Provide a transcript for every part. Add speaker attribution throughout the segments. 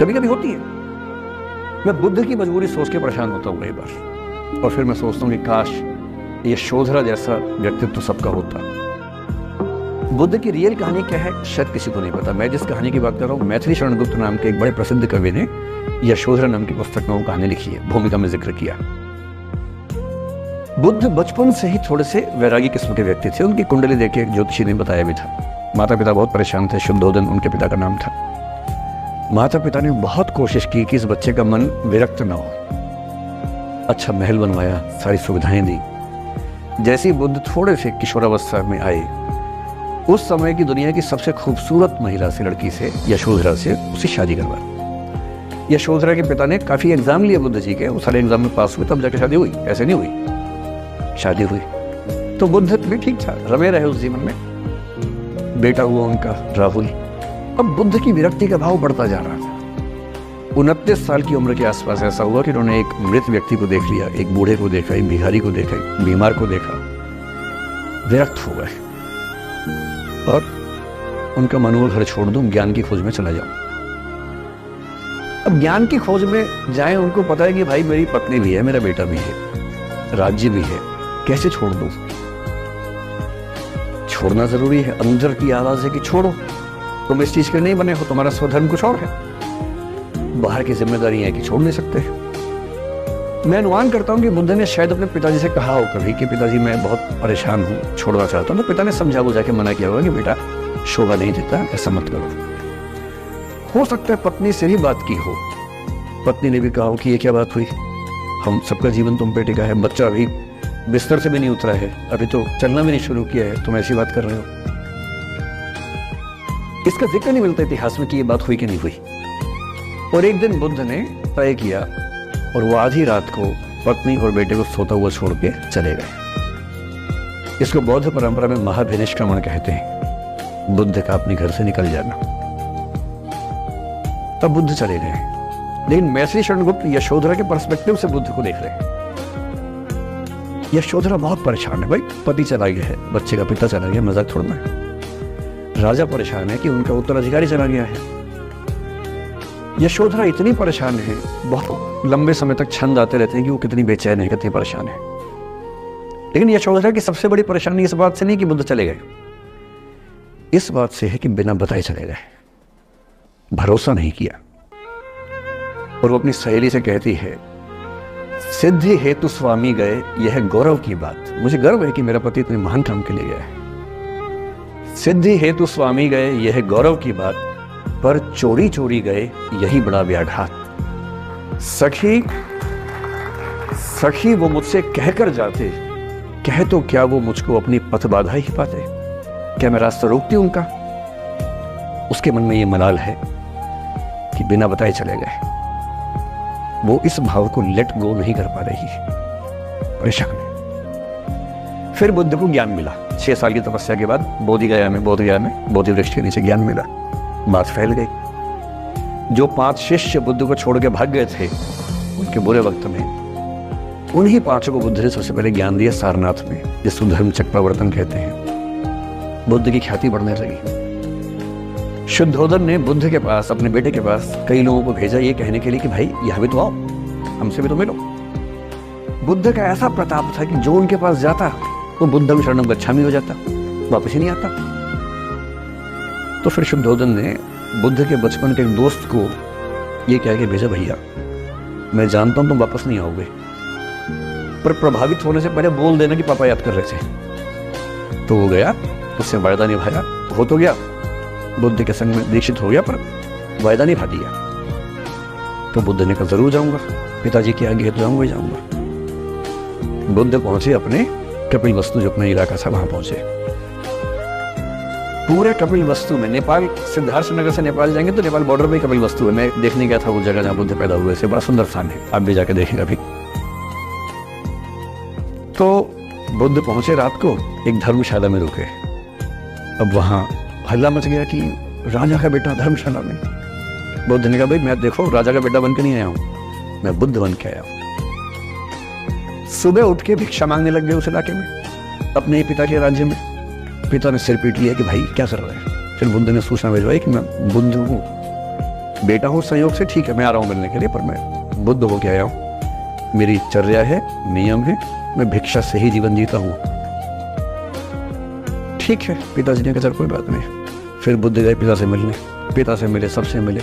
Speaker 1: कभी कभी होती है। मैं बुद्ध की मजबूरी सोच के परेशान होता हूँ कई बार, और फिर मैं सोचता हूँ कि काश ये शोधरा जैसा व्यक्तित्व तो सबका होता। बुद्ध की रियल कहानी क्या है शायद किसी को नहीं पता। मैं जिस कहानी की बात कर रहा हूँ, मैथिली शरण गुप्त नाम के एक बड़े प्रसिद्ध कवि ने यशोधरा नाम की पुस्तक में वो कहानी लिखी है, भूमिका में जिक्र किया। बुद्ध बचपन से ही थोड़े से वैरागी किस्म के व्यक्ति थे। उनकी कुंडली देख के एक ज्योतिषी ने बताया भी था। माता पिता बहुत परेशान थे। शुद्धोदन उनके पिता का नाम था। माता पिता ने बहुत कोशिश की कि इस बच्चे का मन विरक्त ना हो। अच्छा महल बनवाया, सारी सुविधाएं दी। जैसे ही बुद्ध थोड़े से किशोरावस्था में आए, उस समय की दुनिया की सबसे खूबसूरत महिला से, लड़की से, यशोधरा से उससे शादी करवा। यशोधरा के पिता ने काफी एग्जाम लिए बुद्ध जी के, वो सारे एग्जाम में पास हुए, तब जाके शादी हुई। ऐसे नहीं हुई, शादी हुई। तो बुद्ध भी ठीक था, रमे रहे उस जीवन में। बेटा हुआ उनका राहुल। अब बुद्ध की विरक्ति का भाव बढ़ता जा रहा था। 29 साल की उम्र के आसपास ऐसा हुआ कि उन्होंने एक मृत व्यक्ति को देख लिया, एक बूढ़े को देखा, एक भिखारी को देखा, एक बीमार को देखा। विरक्त हो गए और उनका मन हुआ घर छोड़ दूं, ज्ञान की खोज में चला जाऊं। अब ज्ञान की खोज में जाए, उनको पता है कि भाई मेरी पत्नी भी है, मेरा बेटा भी है, राज्य भी है, कैसे छोड़ दूं? छोड़ना जरूरी है। अंदर की आवाज है कि छोड़ो, तुम इस चीज के नहीं बने हो, तुम्हारा स्वधर्म कुछ और है। बाहर की जिम्मेदारी है कि छोड़ नहीं सकते। मैं अनुमान करता हूं कि बुद्ध ने शायद अपने पिताजी से कहा हो कभी कि पिताजी मैं बहुत परेशान हूं, छोड़ना चाहता हूं। तो पिता ने समझा बुझा के मना किया होगा कि बेटा शोभा नहीं देता, ऐसा मत करो। हो सकता है पत्नी से भी बात की हो। पत्नी ने भी कहा हो कि ये क्या बात हुई, हम सबका जीवन तुम पे टिका है, बच्चा अभी बिस्तर से भी नहीं उतरा है, अभी तो चलना भी नहीं शुरू किया है, तुम ऐसी बात कर रहे हो। इसका जिक्र नहीं मिलता इतिहास में कि ये बात हुई कि नहीं हुई। और एक दिन बुद्ध ने तय किया और वो आधी रात को पत्नी और बेटे को सोता हुआ छोड़ के चले गए। इसको बौद्ध परंपरा में महाभिनिष्क्रमण कहते हैं, बुद्ध का अपने घर से निकल जाना। तब बुद्ध चले गए। लेकिन मैथिली शरण गुप्त यशोधरा के पर्सपेक्टिव से बुद्ध को देख रहे हैं। यशोधरा बहुत परेशान है, भाई पति चला गया है, बच्चे का पिता चला गया, मजाक थोड़ा है। राजा परेशान है कि उनका उत्तराधिकारी चला गया है। यशोधरा इतनी परेशान है, बहुत लंबे समय तक छंद आते रहते हैं कि वो कितनी बेचैन है, कितनी परेशान है। लेकिन यशोधरा की सबसे बड़ी परेशानी इस बात से नहीं कि बुद्ध चले गए, इस बात से है कि बिना बताए चले गए, भरोसा नहीं किया। और वो अपनी सहेली से कहती है, सिद्धि हेतु स्वामी गए, यह गौरव की बात। मुझे गर्व है कि मेरा पति इतने महान काम के लिए गया है। सिद्धि हेतु स्वामी गए, यह गौरव की बात, पर चोरी चोरी गए, यही बड़ा व्याघात। सखी सखी वो मुझसे कहकर जाते, कह तो क्या वो मुझको अपनी पथ बाधा ही पाते। क्या मैं रास्ता रोकती हूं उनका? उसके मन में ये मलाल है कि बिना बताए चले गए। वो इस भाव को लेट गो नहीं कर पा रही, परेशान है। फिर बुद्ध को ज्ञान मिला। 6 साल की तपस्या के बाद बोधगया में बोधि वृक्ष के नीचे ज्ञान मिला। बात फैल गई। जो 5 शिष्य बुद्ध को छोड़ के भाग गए थे उनके बुरे वक्त में, उन्हीं 5 को बुद्ध ने सबसे पहले ज्ञान दिया सारनाथ में, जिसको धर्म चक्रवर्तन कहते हैं। बुद्ध की ख्याति बढ़ने लगी। शुद्धोदन ने बुद्ध के पास, अपने बेटे के पास कई लोगों को भेजा ये कहने के लिए कि भाई यहां भी तो आओ, हमसे भी तो मिलो। बुद्ध का ऐसा प्रताप था कि जो उनके पास जाता वो बुद्धम शरणम गच्छामि हो जाता, वापस ही नहीं आता। तो फिर शुद्धोदन ने बुद्ध के बचपन के एक दोस्त को ये कह के भेजा, भैया मैं जानता हूं तुम वापस नहीं आओगे, पर प्रभावित होने से पहले बोल देना कि पापा याद कर रहे थे। तो वो गया, उससे वायदा निभाया, हो तो गया, बुद्ध के संग में दीक्षित हो गया, पर वायदा निभा दिया। तो बुद्ध ने कहा जरूर जाऊंगा, पिताजी के आगे तो जाऊंगा ही जाऊंगा। बुद्ध पहुंचे अपने कपिल वस्तु, जो अपना इलाका था, वहां पहुंचे। पूरे कपिल वस्तु में, नेपाल सिद्धार्थ नगर से नेपाल जाएंगे तो नेपाल बॉर्डर पे कपिल वस्तु है। मैं देखने गया था वो जगह जहां बुद्ध पैदा हुए थे, बड़ा सुंदर स्थान है, आप भी जाके देखेंगे अभी। तो बुद्ध पहुंचे रात को, एक धर्मशाला में रुके। अब वहां हल्ला मच गया कि राजा का बेटा धर्मशाला में। बुद्ध ने कहा भाई मैं देखो राजा का बेटा बन के नहीं आया हूं, मैं बुद्ध बन के आया हूं। सुबह उठ के भिक्षा मांगने लग गए उस इलाके में, अपने ही पिता के राज्य में। पिता ने सिर पीट लिया कि भाई क्या कर रहे हैं। फिर बुद्ध ने सूचना भिजवाई कि मैं बुद्ध हूँ, बेटा हूँ संयोग से, ठीक है मैं आ रहा हूँ मिलने के लिए, पर मैं बुद्ध हो के आया हूँ, मेरी चर्या है, नियम है, मैं भिक्षा से ही जीवन जीता हूँ। ठीक है, पिताजी ने कहा चल कोई बात नहीं। फिर बुद्ध गए पिता से मिलने, पिता से मिले, सबसे मिले,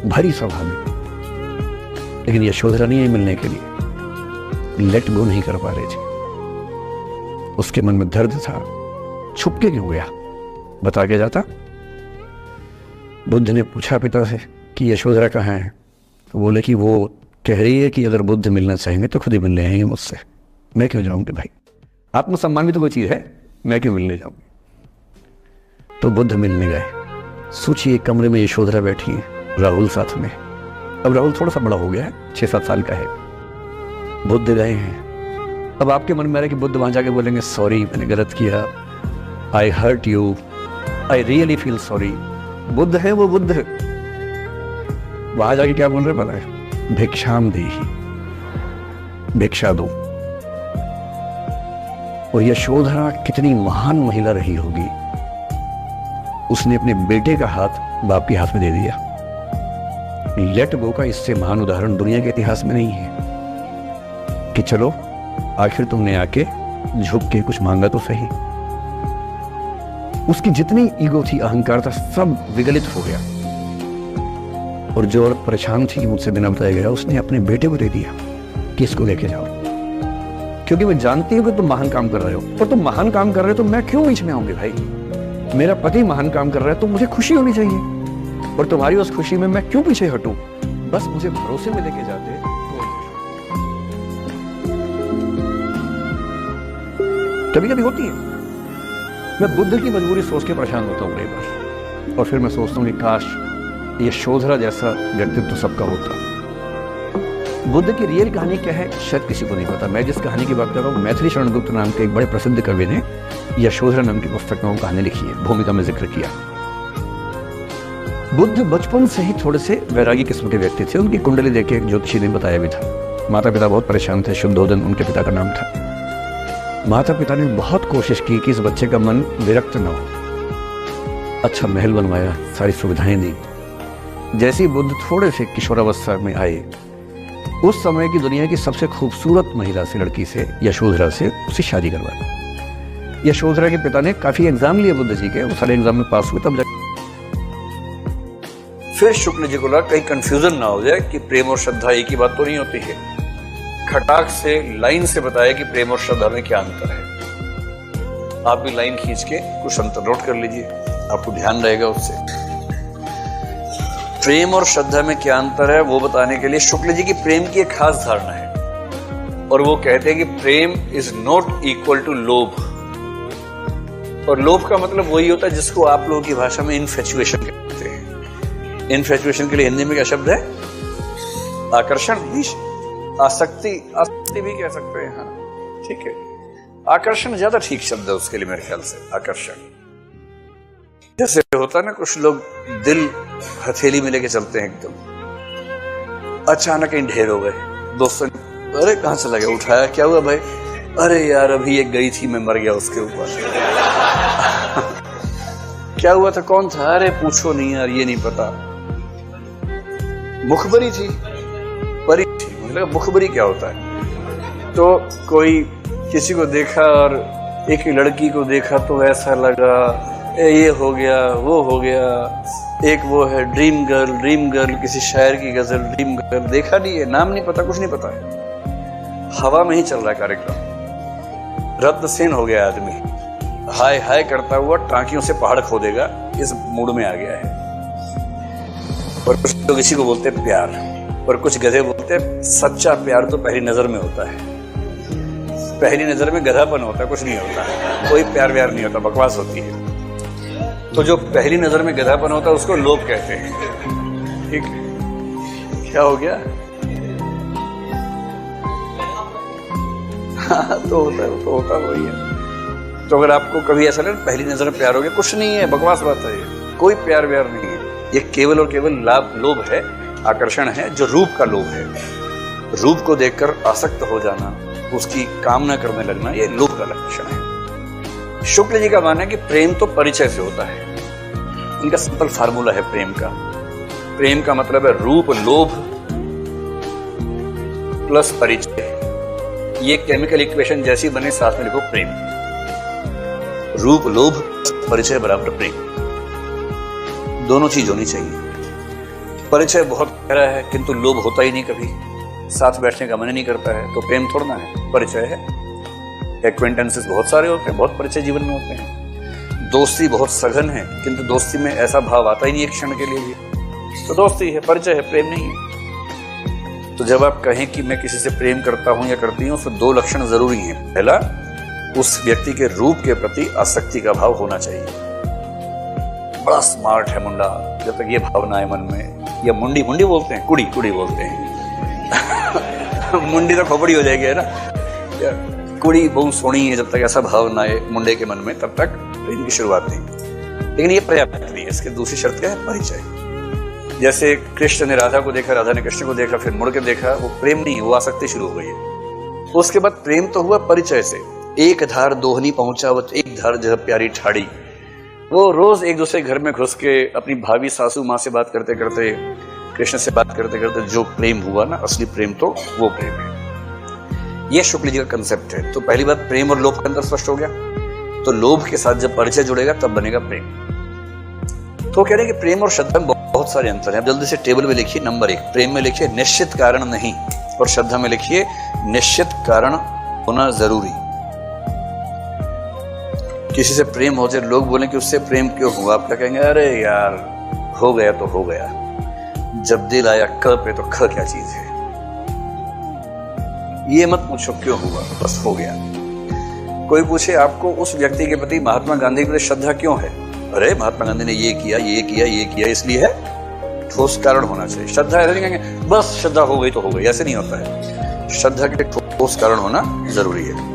Speaker 1: भारी सभा में, लेकिन यशोधरा नहीं आई मिलने के लिए, लेट गो नहीं कर पा रही थी। उसके मन में दर्द था, छुप के क्यों गया, बता के जाता। बुद्ध ने पूछा पिता से कि यशोधरा कहाँ है, तो बोले कि वो कह रही है कि अगर बुद्ध मिलना चाहेंगे तो खुद ही मिलने आएंगे मुझसे, मैं क्यों जाऊंगी भाई, आत्मसम्मान भी तो कोई चीज है, मैं क्यों मिलने जाऊंगी। तो बुद्ध मिलने गए। सोचिए कमरे में यशोधरा बैठी है, राहुल साथ में। अब राहुल थोड़ा सा बड़ा हो गया है, 6-7 साल का है। बुद्ध गए हैं। अब आपके मन में आ रहा है कि बुद्ध वहां जाके बोलेंगे सॉरी मैंने गलत किया, I hurt you, I really feel sorry. बुद्ध है वो बुद्ध, वहां जाके क्या बोल रहे पता है, भिक्षाम देहि, भिक्षा दो। और यशोधरा कितनी महान महिला रही होगी, उसने अपने बेटे का हाथ बाप के हाथ में दे दिया। लेट गो का इससे महान उदाहरण दुनिया के इतिहास में नहीं है कि चलो आखिर तुमने आके झुक के कुछ मांगा तो सही। उसकी जितनी ईगो थी, अहंकार था, सब विगलित हो गया। और जो औरत परेशान थी मुझसे बिना बताया गया, उसने अपने बेटे को दे दिया कि इसको लेके जाओ, क्योंकि मैं जानती हूँ कि तुम महान काम कर रहे हो, और तुम महान काम कर रहे हो तो मैं क्यों बीच में आऊंगी भाई। मेरा पति महान काम कर रहा है तो मुझे खुशी होनी चाहिए, और तुम्हारी उस खुशी में मैं क्यों पीछे हटूं। बस मुझे भरोसे में लेके जाते तो कभी कभी होती है। मैं बुद्ध की मजबूरी सोच के परेशान होता हूँ कई बार, और फिर मैं सोचता हूँ कि काश यशोधरा जैसा व्यक्तित्व सबका होता। बुद्ध की रियल कहानी क्या है शायद किसी को नहीं पता। मैं जिस कहानी की बात कर रहा हूँ, मैथिली शरण गुप्त नाम के एक बड़े प्रसिद्ध कवि ने यशोधरा नाम की पुस्तक में वो कहानी लिखी है, भूमिका में जिक्र किया। बुद्ध बचपन से ही थोड़े से वैरागी किस्म के व्यक्ति थे। उनकी कुंडली देख के एक ज्योतिषी ने बताया भी था। माता पिता बहुत परेशान थे, शुद्धोदन उनके पिता का नाम था। माता पिता ने बहुत कोशिश की कि इस बच्चे का मन विरक्त न हो। अच्छा महल बनवाया, सारी सुविधाएं दी। जैसे ही बुद्ध थोड़े से किशोरावस्था में आए, उस समय की दुनिया की सबसे खूबसूरत महिला से, लड़की से, यशोधरा से उससे शादी करवा दी। यशोधरा के पिता ने काफी एग्जाम लिए बुद्ध जी के, वो सारे एग्जाम में पास हुए। तब फिर शुक्ल जी को लगा कहीं कंफ्यूजन ना हो जाए कि प्रेम और श्रद्धा एक ही बात तो नहीं होती है। खटाक से लाइन से बताया कि प्रेम और श्रद्धा में क्या अंतर है। आप भी लाइन खींच के कुछ अंतर नोट कर लीजिए, आपको ध्यान रहेगा उससे। प्रेम और श्रद्धा में क्या अंतर है वो बताने के लिए शुक्ल जी की प्रेम की एक खास धारणा है, और वो कहते हैं कि प्रेम इज नॉट इक्वल टू लोभ। और लोभ का मतलब वही होता है जिसको आप लोगों की भाषा में इनफैचुएशन कहते हैं। इनफैचुएशन के लिए हिंदी में क्या शब्द है? आकर्षण, आसक्ति, आसक्ति भी कह सकते हैं। हाँ ठीक है, आकर्षण ज्यादा ठीक शब्द है उसके लिए मेरे ख्याल से। आकर्षण जैसे होता है ना, कुछ लोग दिल हथेली में लेके चलते हैं एकदम, अचानक कहीं ढेर हो गए। दोस्तों ने अरे कहां चला गया, उठाया, क्या हुआ भाई? अरे यार अभी एक गई थी, मैं मर गया उसके ऊपर। क्या हुआ था, कौन था? अरे पूछो नहीं यार, ये नहीं पता। मुखबरी थी, परी थी। मतलब मुखबरी क्या होता है? तो कोई किसी को देखा और एक लड़की को देखा तो ऐसा लगा ये हो गया वो हो गया। एक वो है ड्रीम गर्ल, किसी शायर की गजल, ड्रीम गर्ल। देखा नहीं है, नाम नहीं पता, कुछ नहीं पता है, हवा में ही चल रहा है कार्यक्रम। रत्नसेन हो गया आदमी, हाय हाय करता हुआ टांकियों से पहाड़ खोदेगा, इस मूड में आ गया है। और कुछ लोग इसी को बोलते हैं प्यार, और कुछ गधे बोलते हैं सच्चा प्यार तो पहली नजर में होता है। पहली नजर में गधापन होता है, कुछ नहीं होता, कोई प्यार व्यार नहीं होता, बकवास होती है। तो जो पहली नजर में गधापन होता है उसको लोभ कहते हैं। ठीक, क्या हो गया? हाँ तो होता वही है। तो अगर आपको कभी ऐसा लगे पहली नजर में प्यार हो गया, कुछ नहीं है, बकवास बात है, कोई प्यार व्यार नहीं है। ये केवल और केवल लोभ है, आकर्षण है, जो रूप का लोभ है। रूप को देखकर आसक्त हो जाना, उसकी कामना करने लगना, ये लोभ का लक्षण है। शुक्ल जी का मानना है कि प्रेम तो परिचय से होता है। इनका सिंपल फार्मूला है प्रेम का, प्रेम का मतलब है रूप लोभ प्लस परिचय। ये केमिकल इक्वेशन जैसी बने, साथ में लिखो प्रेम। रूप लोभ परिचय बराबर प्रेम, दोनों चीज होनी चाहिए। परिचय बहुत गहरा है किंतु लोभ होता ही नहीं, कभी साथ बैठने का मन नहीं करता है, तो प्रेम थोड़ा ना है, परिचय है। एक्वेंटेंसेस बहुत सारे होते हैं, बहुत परिचय जीवन में होते हैं। दोस्ती बहुत सघन है किंतु दोस्ती में ऐसा भाव आता ही नहीं एक क्षण के लिए भी, तो दोस्ती है, परिचय है, प्रेम नहीं है। तो जब आप कहें कि मैं किसी से प्रेम करता हूं या करती हूं, तो दो लक्षण जरूरी हैं। पहला, उस व्यक्ति के रूप के प्रति आसक्ति का भाव होना चाहिए। बड़ा स्मार्ट है मुंडा, जब तक ये भावना है मन में, या मुंडी मुंडी बोलते हैं, कुड़ी कुड़ी बोलते हैं मुंडी तो खोपड़ी हो जाएगी, है ना। कुड़ी बहुत सोनी है, जब तक ऐसा भाव ना आए मुंडे के मन में, तब तक प्रेम की शुरुआत नहीं। लेकिन ये पर्याप्त नहीं है, इसकी दूसरी शर्त क्या है? परिचय। जैसे कृष्ण ने राधा को देखा, राधा ने कृष्ण को देखा, फिर मुड़ के देखा, वो प्रेम नहीं, वो आसक्ति शुरू हो गई है। उसके बाद प्रेम तो हुआ परिचय से। एक धार दोहनी पहुंचावत एक धार जह प्यारी ठाड़ी। वो रोज एक दूसरे घर में घुस के अपनी भाभी सासू माँ से बात करते करते, कृष्ण से बात करते करते जो प्रेम हुआ ना, असली प्रेम तो वो प्रेम है। ये शुक्ल जी का कंसेप्ट है। तो पहली बात, प्रेम और लोभ के अंदर स्पष्ट हो गया। तो लोभ के साथ जब परिचय जुड़ेगा तब बनेगा प्रेम। तो कह रहे हैं कि प्रेम और श्रद्धा में बहुत सारे अंतर हैं। जल्दी से टेबल में लिखिए। नंबर 1, प्रेम में लिखिए निश्चित कारण नहीं, और श्रद्धा में लिखिए निश्चित कारण होना जरूरी। किसी से प्रेम हो जाए, लोग बोलें कि उससे प्रेम क्यों हुआ, आप क्या कहेंगे? अरे यार, हो गया तो हो गया, जब दिल आया क पे तो ख क्या चीज है। ये मत पूछो क्यों हुआ, बस हो गया। कोई पूछे आपको उस व्यक्ति के प्रति, महात्मा गांधी के प्रति श्रद्धा क्यों है? अरे महात्मा गांधी ने ये किया ये किया ये किया, इसलिए है। ठोस कारण होना चाहिए। श्रद्धा ऐसे नहीं कहेंगे बस श्रद्धा हो गई तो हो गई, ऐसे नहीं होता है। श्रद्धा के ठोस कारण होना जरूरी है।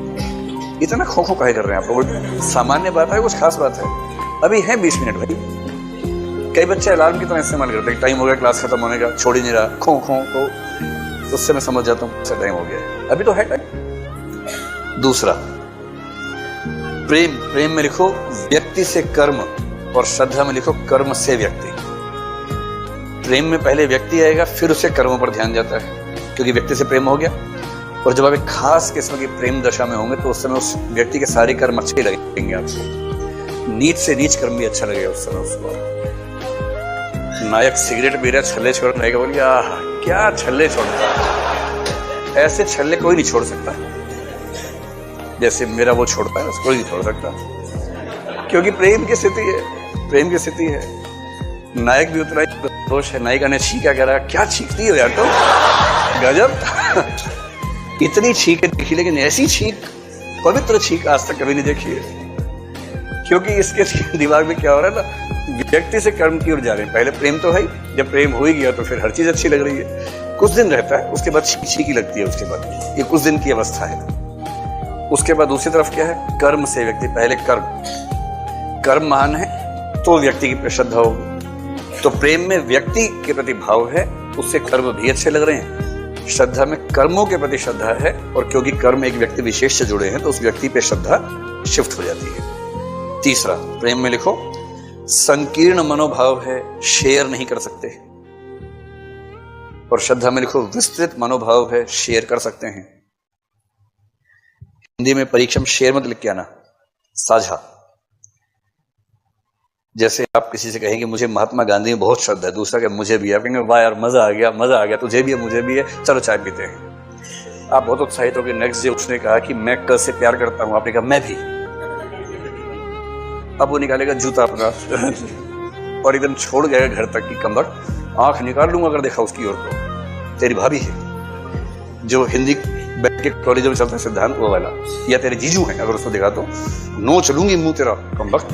Speaker 1: इतना खो खो काहे कर रहे हैं आप लोग? सामान्य बात है, कुछ खास बात है। अभी है 20 मिनट भाई। कई बच्चे अलार्म की तरह इस्तेमाल करते हैं, टाइम हो गया क्लास खत्म होने का, छोड़ ही नहीं रहा, खो खो, तो उससे मैं समझ जाता हूँ टाइम हो गया, अभी तो है टाइम। दूसरा, प्रेम, प्रेम में लिखो व्यक्ति से कर्म, और श्रद्धा में लिखो कर्म से व्यक्ति। प्रेम में पहले व्यक्ति आएगा, फिर उसे कर्मों पर ध्यान जाता है, क्योंकि व्यक्ति से प्रेम हो गया। और जब आप एक खास किस्म की प्रेम दशा में होंगे तो उस समय उस व्यक्ति के सारे कर्म अच्छे लगेंगे आपको। नीच से नीच कर्म भी अच्छा लगेगा उस समय उसको। नायक सिगरेट पी रहा, छल्ले छोड़ रहा, बोलिए आह क्या छल्ले छोड़ता, ऐसे छल्ले कोई नहीं छोड़ सकता जैसे मेरा वो छोड़ता है, उसको कोई नहीं छोड़ सकता, क्योंकि प्रेम की स्थिति है, प्रेम की स्थिति है। नायक भी उतना ही दोष है। नायिका ने छींका, कह रहा क्या छींकती हो यार, तो गजब, इतनी छींक देखी, लेकिन ऐसी छींक, पवित्र छींक आज तक कभी नहीं देखी है। क्योंकि इसके दिमाग में क्या हो रहा है ना, व्यक्ति से कर्म की ओर जा रहे हैं। पहले प्रेम तो है, जब प्रेम हो ही गया तो फिर हर चीज अच्छी लग रही है। कुछ दिन रहता है, उसके बाद छींकी लगती है, उसके बाद ये कुछ दिन की अवस्था है। उसके बाद दूसरी तरफ क्या है? कर्म से व्यक्ति। पहले कर्म महान है तो व्यक्ति की श्रद्धा होगी। तो प्रेम में व्यक्ति के प्रति भाव है, उससे कर्म भी अच्छे लग रहे हैं। श्रद्धा में कर्मों के प्रति श्रद्धा है, और क्योंकि कर्म एक व्यक्ति विशेष से जुड़े हैं तो उस व्यक्ति पे श्रद्धा शिफ्ट हो जाती है। तीसरा, प्रेम में लिखो संकीर्ण मनोभाव है, शेयर नहीं कर सकते। और श्रद्धा में लिखो विस्तृत मनोभाव है, शेयर कर सकते हैं। हिंदी में परीक्षा में शेयर मत लिख के आना, साझा। जैसे आप किसी से कहेंगे मुझे महात्मा गांधी में बहुत श्रद्धा है, दूसरा क्या मुझे भी है, आप कहेंगे वाह यार मजा आ गया, मजा आ गया, तुझे भी है मुझे भी है, चलो चाय पीते हैं। आप बहुत उत्साहित हो गए। नेक्स्ट डे उसने कहा कि मैं कल से प्यार करता हूं, आपने कहा मैं भी। अब वो निकालेगा जूता अपना और एकदम छोड़ गया घर तक की कमर, आंख निकाल लूंगा अगर देखा उसकी ओर तो तेरी भाभी है, जो हिंदी बैठ के कॉलेजों में चलता है सिद्धांत वो वाला, या तेरे जीजू हैं अगर उसको देखा तो नो चलूंगी मुंह तेरा कम वक्त।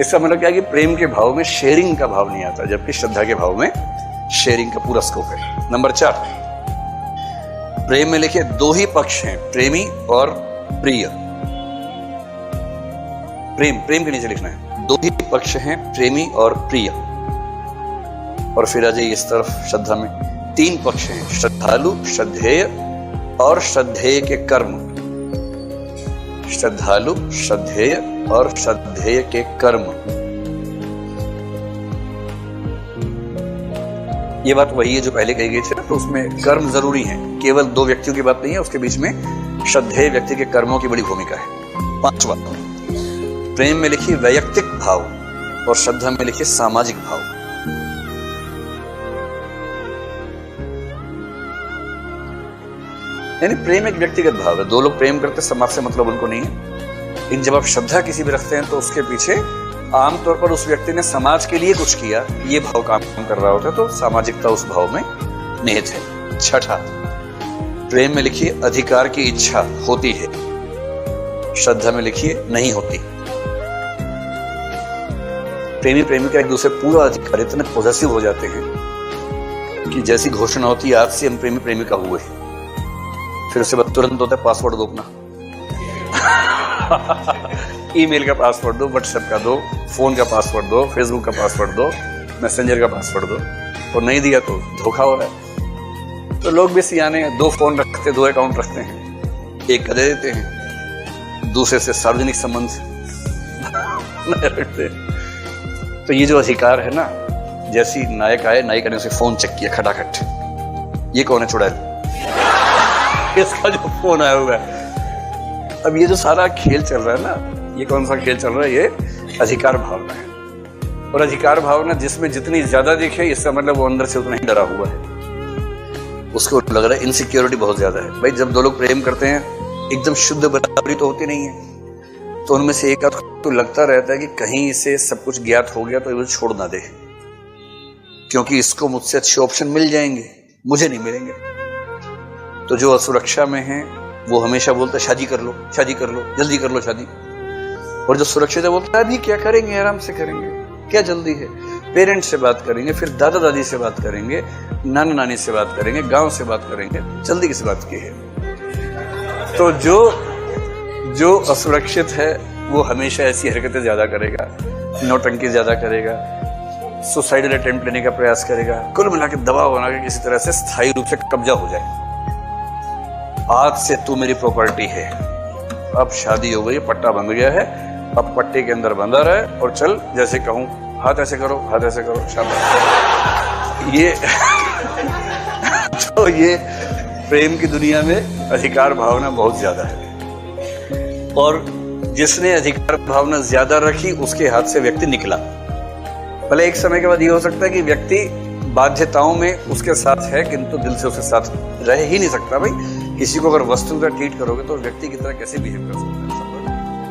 Speaker 1: इसका मतलब क्या है कि प्रेम के भाव में शेयरिंग का भाव नहीं आता, जबकि श्रद्धा के भाव में शेयरिंग का पूरा स्कोप है। नंबर 4, प्रेम में लिखिए दो ही पक्ष हैं, प्रेमी और प्रिय। प्रेम के नीचे लिखना है दो ही पक्ष हैं, प्रेमी और प्रिय। और फिर आ जाइए इस तरफ श्रद्धा में 3 पक्ष हैं, श्रद्धालु, श्रद्धेय और श्रद्धेय के कर्म। श्रद्धालु, श्रद्धेय और श्रद्धेय के कर्म।
Speaker 2: ये बात वही है जो पहले कही गई थी ना, तो उसमें कर्म जरूरी है, केवल दो व्यक्तियों की बात नहीं है, उसके बीच में श्रद्धेय व्यक्ति के कर्मों की बड़ी भूमिका है। पांचवा, प्रेम में लिखिए वैयक्तिक भाव और श्रद्धा में लिखिए सामाजिक भाव। यानी प्रेम एक व्यक्तिगत भाव है, दो लोग प्रेम करते समाज से मतलब उनको नहीं है, इन जब आप श्रद्धा किसी भी रखते हैं तो उसके पीछे आमतौर पर उस व्यक्ति ने समाज के लिए कुछ किया, ये भाव काम कर रहा होता है, तो सामाजिकता उस भाव में निहित है। छठा, प्रेम में लिखिए अधिकार की इच्छा होती है, श्रद्धा में लिखिए नहीं होती। प्रेमी प्रेमिका एक दूसरे पूरा अधिकार इतने पॉजेसिव हो जाते हैं कि जैसी घोषणा होती है आज से हम प्रेमी प्रेमिका हुए, फिर उसके बाद तुरंत होता है पासवर्ड दो अपना ईमेल का पासवर्ड दो, व्हाट्सएप का दो, फोन का पासवर्ड दो, फेसबुक का पासवर्ड दो, मैसेंजर का पासवर्ड दो, और नहीं दिया तो धोखा हो रहा है। तो लोग भी सियाने हैं, दो फोन रखते, दो अकाउंट रखते हैं, एक का दे देते हैं, दूसरे से सार्वजनिक संबंध रखते हैं। तो ये जो अधिकार है ना, जैसी नायक आए, नायिका ने उसे फोन चेक किया खटाखट, ये कौन है चुड़ैल, इसका जो फोन आया हुआ है। अब ये जो सारा खेल चल रहा है ना, ये कौन सा खेल चल रहा है, ये अधिकार भावना है। और अधिकार भावना जिसमें जितनी ज्यादा दिखे, इसका मतलब वो अंदर से उतना ही डरा हुआ है, उसको लग रहा है इनसिक्योरिटी बहुत ज्यादा है। भाई जब दो लोग प्रेम करते हैं, एकदम शुद्ध बराबरी तो होती नहीं है, तो उनमें से एक तो लगता रहता है कि कहीं इसे सब कुछ ज्ञात हो गया तो ये छोड़ ना दे, क्योंकि इसको मुझसे अच्छे ऑप्शन मिल जाएंगे, मुझे नहीं मिलेंगे। तो जो असुरक्षा में है वो हमेशा बोलता है शादी कर लो, शादी कर लो, जल्दी कर लो शादी। और जो सुरक्षित है बोलता है अभी क्या करेंगे, आराम से करेंगे, क्या जल्दी है, पेरेंट्स से बात करेंगे, फिर दादा दादी से बात करेंगे, नाना नानी से बात करेंगे, गांव से बात करेंगे, जल्दी किस बात की है। तो जो असुरक्षित है वो हमेशा ऐसी हरकतें ज्यादा करेगा, नौटंकी ज्यादा करेगा, सुसाइडल अटेम्प्ट लेने का प्रयास करेगा, कुल मिला के दबाव बना के किसी तरह से स्थायी रूप से कब्जा हो जाए। आज से तू मेरी प्रॉपर्टी है, अब शादी हो गई, पट्टा बंध गया है, अब पट्टे के अंदर बंधा रहे और चल जैसे कहूं, हाथ ऐसे करो, हाथ ऐसे करो, शाबाश। ये तो ये प्रेम की दुनिया में अधिकार भावना बहुत ज्यादा है, और जिसने अधिकार भावना ज्यादा रखी उसके हाथ से व्यक्ति निकला। भले एक समय के बाद ये हो सकता है कि व्यक्ति बाध्यताओं में उसके साथ है, किंतु दिल से उसके साथ रह ही नहीं सकता। भाई किसी को अगर वस्तु का ट्रीट करोगे तो व्यक्ति की तरह कैसे बिहेव कर सकता है।